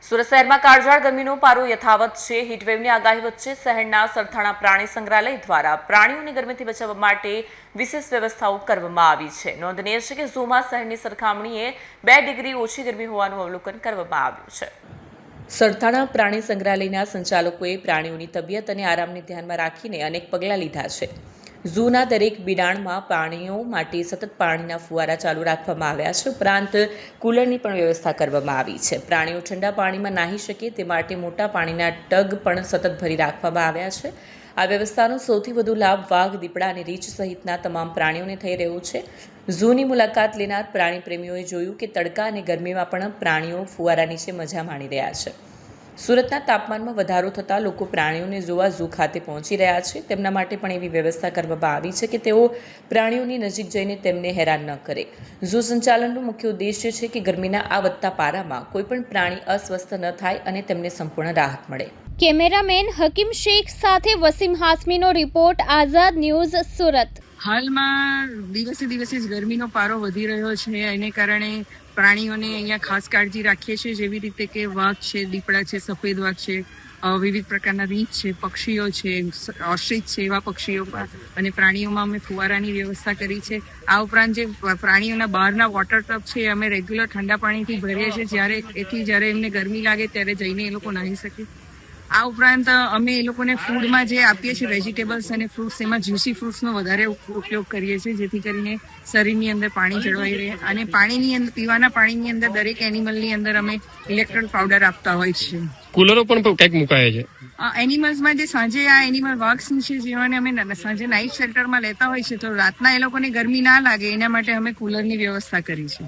સુરત શહેરમાં કાળઝાળ ગરમીનો પારો યથાવત છે। હીટવેવની આગાહી વચ્ચે શહેરના સરથાણા પ્રાણી સંગ્રહાલય દ્વારા પ્રાણીઓને ગરમીથી બચાવવા માટે વિશેષ વ્યવસ્થાઓ કરવામાં આવી છે। નોંધનીય છે કે ઝૂમાં શહેરની સરખામણીએ 2 ડિગ્રી ઓછી ગરમી હોવાનું અવલોકન કરવામાં આવ્યું છે। સરથાણા પ્રાણી સંગ્રહાલયના સંચાલકોએ પ્રાણીઓની તબિયત અને આરામને ધ્યાનમાં રાખીને અનેક પગલાં લીધા છે। ઝૂના દરેક બિડાણમાં પ્રાણીઓ માટે સતત પાણીના ફુવારા ચાલુ રાખવામાં આવ્યા છે। ઉપરાંત કુલરની પણ વ્યવસ્થા કરવામાં આવી છે। પ્રાણીઓ ઠંડા પાણીમાં નાહી શકે તે માટે મોટા પાણીના ટગ પણ સતત ભરી રાખવામાં આવ્યા છે। આ વ્યવસ્થાનો સૌથી વધુ લાભ વાઘ, દીપડા અને રીંછ સહિતના તમામ પ્રાણીઓને થઈ રહ્યો છે। ઝૂની મુલાકાત લેનાર પ્રાણી પ્રેમીઓએ જોયું કે તડકા અને ગરમીમાં પણ પ્રાણીઓ ફુવારા નીચે મજા માણી રહ્યા છે। સુરતના તાપમાનમાં વધારો થતાં લોકો પ્રાણીઓને જોવા ઝૂ ખાતે પહોંચી રહ્યા છે। તેમના માટે પણ એવી વ્યવસ્થા કરવામાં આવી છે કે તેઓ પ્રાણીઓની નજીક જઈને તેમને હેરાન ન કરે। ઝૂ સંચાલનનો મુખ્ય ઉદ્દેશ્ય છે કે ગરમીના આ વધતા પારામાં કોઈપણ પ્રાણી અસ્વસ્થ ન થાય અને તેમને સંપૂર્ણ રાહત મળે। કેમેરામેન હકીમ શેખ સાથે વસીમ હાસમીનો રિપોર્ટ, આઝાદ ન્યૂઝ, સુરત। હાલમાં દિવસે દિવસે ગરમીનો પારો વધી રહ્યો છે, એને કારણે પ્રાણીઓને અહીંયા ખાસ કાળજી રાખીએ છીએ, જેવી રીતે કે વાઘ છે, દીપડા છે, સફેદ વાઘ છે, વિવિધ પ્રકારના રીંછ છે, પક્ષીઓ છે, ઓસ્ટ્રીચ છે, એવા પક્ષીઓ અને પ્રાણીઓમાં અમે ફુવારાની વ્યવસ્થા કરી છે। આ ઉપરાંત જે પ્રાણીઓના બહારના વોટર ટબ છે એ અમે રેગ્યુલર ઠંડા પાણીથી ભરીએ છીએ, જ્યારે એમને ગરમી લાગે ત્યારે જઈને એ લોકો નાહી શકે। આ ઉપરાંત અમે એ લોકોને ફૂડમાં જે આપીએ છીએ, વેજીટેબલ્સ અને ફ્રૂટ્સ, એમાં જ્યુસી ફ્રૂટ્સનો વધારે ઉપયોગ કરીએ છીએ, જેથી કરીને શરીરની અંદર પાણી જળવાઈ રહે। અને પાણીની અંદર, પીવાના પાણીની અંદર દરેક એનિમલની અંદર અમે ઇલેક્ટ્રોલ પાવડર આપતા હોય છે। કુલરો પણ કંઈક મુકાયા છે એનિમલ્સમાં, જે સાંજે આ એનિમલ વાઘ છે જેવાને અમે સાંજે નાઇટ શેલ્ટરમાં લેતા હોય છે, તો રાતના એ લોકોને ગરમી ના લાગે એના માટે અમે કુલરની વ્યવસ્થા કરી છે।